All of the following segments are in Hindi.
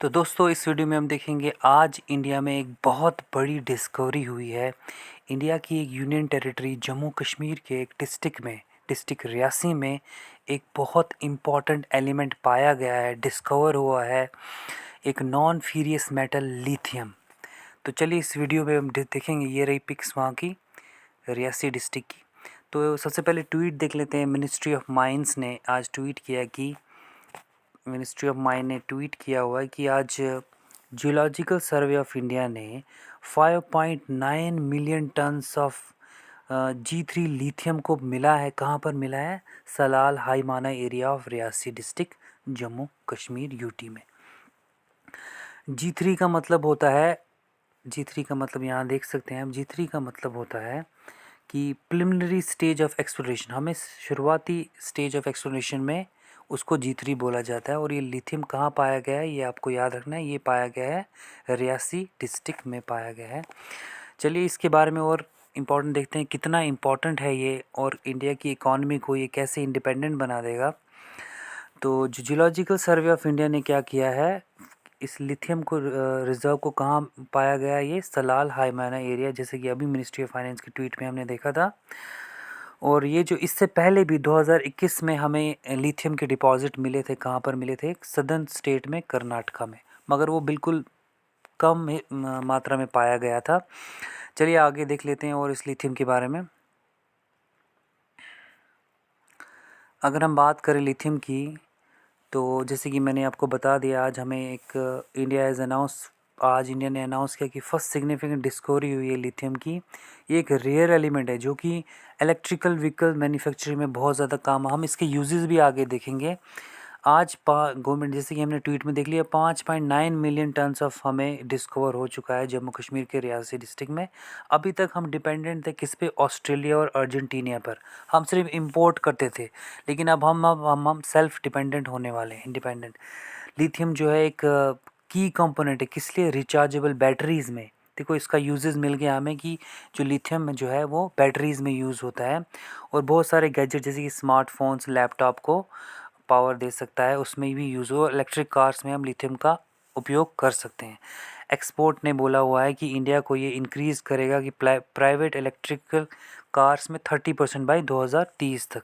तो दोस्तों इस वीडियो में हम देखेंगे आज इंडिया में एक बहुत बड़ी डिस्कवरी हुई है। इंडिया की एक यूनियन टेरिटरी जम्मू कश्मीर के एक डिस्ट्रिक्ट रियासी में एक बहुत इम्पॉर्टेंट एलिमेंट पाया गया है, डिस्कवर हुआ है, एक नॉन फीरियस मेटल लिथियम। तो चलिए इस वीडियो में हम देखेंगे। ये रही पिक्स वहाँ की, रियासी डिस्ट्रिक्ट की। तो सबसे पहले ट्वीट देख लेते हैं। मिनिस्ट्री ऑफ माइंस ने आज ट्वीट किया कि मिनिस्ट्री ऑफ माइन ने ट्वीट किया हुआ है कि आज जियोलॉजिकल सर्वे ऑफ इंडिया ने 5.9 million tons of G3 lithium को मिला है। कहाँ पर मिला है? Salal Haimana area of Reasi district Jammu Kashmir UT में। G3 का मतलब होता है, G3 का मतलब यहाँ देख सकते हैं आप। G3 का मतलब होता है कि प्रिलिमिनरी स्टेज ऑफ एक्सप्लोरेशन। हमें शुरुआती स्टेज ऑफ एक्सप्लोरेशन में उसको G3 बोला जाता है। और ये लिथियम कहाँ पाया गया है, ये आपको याद रखना है। ये पाया गया है रियासी डिस्ट्रिक्ट में पाया गया है। चलिए इसके बारे में और इम्पोर्टेंट देखते हैं, कितना इम्पोर्टेंट है ये और इंडिया की इकॉनमी को ये कैसे इंडिपेंडेंट बना देगा। तो जो जियोलॉजिकल सर्वे ऑफ इंडिया ने क्या किया है, इस लिथियम को रिजर्व को कहाँ पाया गया? ये सलाल हाईमाना एरिया, जैसे कि अभी मिनिस्ट्री ऑफ फाइनेंस के ट्वीट में हमने देखा था। और ये जो इससे पहले भी 2021 में हमें लिथियम के डिपॉजिट मिले थे। कहाँ पर मिले थे? सदर्न स्टेट में, कर्नाटका में, मगर वो बिल्कुल कम मात्रा में पाया गया था। चलिए आगे देख लेते हैं और इस लिथियम के बारे में। अगर हम बात करें लिथियम की, तो जैसे कि मैंने आपको बता दिया, आज हमें एक आज इंडिया ने अनाउंस किया कि फर्स्ट सिग्निफिकेंट डिस्कवरी हुई है लिथियम की। ये एक रेयर एलिमेंट है जो कि इलेक्ट्रिकल व्हीकल मैन्युफैक्चरिंग में बहुत ज़्यादा काम, हम इसके यूजेस भी आगे देखेंगे। आज गवर्नमेंट, जैसे कि हमने ट्वीट में देख लिया, 5.9 मिलियन टन्स ऑफ हमें डिस्कवर हो चुका है जम्मू कश्मीर के रियासी डिस्ट्रिक्ट में। अभी तक हम डिपेंडेंट थे किस पे? ऑस्ट्रेलिया और अर्जेंटीना पर। हम सिर्फ इंपोर्ट करते थे, लेकिन अब हम सेल्फ डिपेंडेंट होने वाले हैं, इंडिपेंडेंट। लिथियम जो है एक की कंपोनेंट है, किस लिए? रिचार्जेबल बैटरीज़ में। देखो इसका यूजेस मिल गया हमें कि जो लिथियम जो है वो बैटरीज़ में यूज़ होता है। और बहुत सारे गैजेट जैसे कि स्मार्टफोन्स, लैपटॉप को पावर दे सकता है, उसमें भी यूज़ हो। इलेक्ट्रिक कार्स में हम लिथियम का उपयोग कर सकते हैं। एक्सपोर्ट ने बोला हुआ है कि इंडिया को ये इंक्रीज़ करेगा कि प्राइवेट इलेक्ट्रिकल कार्स में 30% बाई 2030 तक।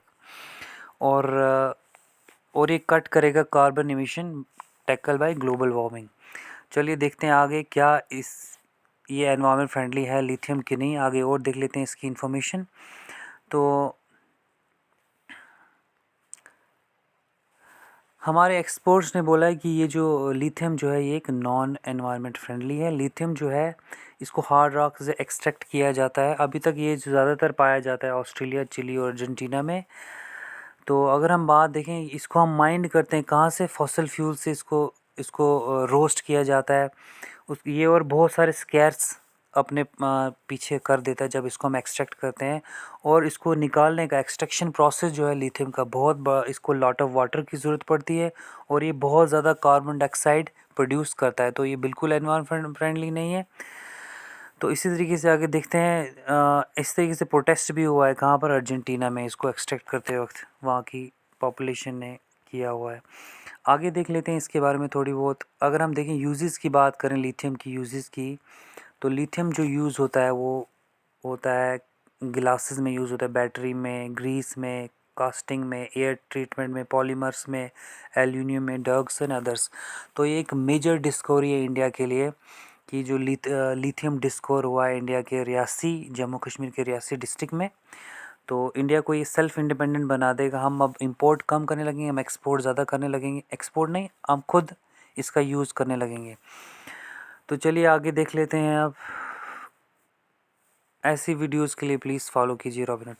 और ये कट करेगा carbon emission, tackle by global warming. चलिए देखते हैं आगे क्या ये एनवायरनमेंट फ्रेंडली है लिथियम कि नहीं। आगे और देख लेते हैं इसकी इन्फॉर्मेशन। तो हमारे एक्सपर्ट्स ने बोला है कि ये जो लिथियम जो है ये एक नॉन एनवायरनमेंट फ्रेंडली है। लिथियम जो है इसको हार्ड रॉक से एक्सट्रैक्ट किया जाता है। अभी तक ये ज़्यादातर पाया जाता है ऑस्ट्रेलिया, चिली और अर्जेंटीना में। तो अगर हम बात देखें, इसको हम माइंड करते हैं कहाँ से? फॉसिल फ्यूल से इसको रोस्ट किया जाता है। ये और बहुत सारे स्कैर्स अपने पीछे कर देता है जब इसको हम एक्सट्रैक्ट करते हैं। और इसको निकालने का एक्सट्रैक्शन प्रोसेस जो है लिथियम का बहुत बड़ा, इसको लॉट ऑफ वाटर की ज़रूरत पड़ती है और ये बहुत ज़्यादा कार्बन डाइऑक्साइड प्रोड्यूस करता है। तो ये बिल्कुल एनवायरनमेंट फ्रेंडली नहीं है। तो इसी तरीके से आगे देखते हैं, इस तरीके से प्रोटेस्ट भी हुआ है। कहाँ पर? अर्जेंटीना में, इसको एक्सट्रैक्ट करते वक्त वहाँ की पॉपुलेशन ने किया हुआ है। आगे देख लेते हैं इसके बारे में थोड़ी बहुत। अगर हम देखें यूजेस की बात करें, लिथियम की यूजेस की, तो लिथियम जो यूज़ होता है वो होता है ग्लासेस में यूज़ होता है, बैटरी में, ग्रीस में, कास्टिंग में, एयर ट्रीटमेंट में, पॉलीमर्स में, एल्यूमिनियम में, ड्रग्स एंड अदर्स। तो ये एक मेजर डिस्कवरी है इंडिया के लिए कि जो लिथियम डिस्कवर हुआ है इंडिया के रियासी, जम्मू कश्मीर के रियासी डिस्ट्रिक्ट में। तो इंडिया को ये सेल्फ इंडिपेंडेंट बना देगा। हम अब इंपोर्ट कम करने लगेंगे, हम एक्सपोर्ट ज़्यादा करने लगेंगे। एक्सपोर्ट नहीं, हम खुद इसका यूज़ करने लगेंगे। तो चलिए आगे देख लेते हैं अब। ऐसी वीडियोस के लिए प्लीज़ फॉलो कीजिए रॉबिन।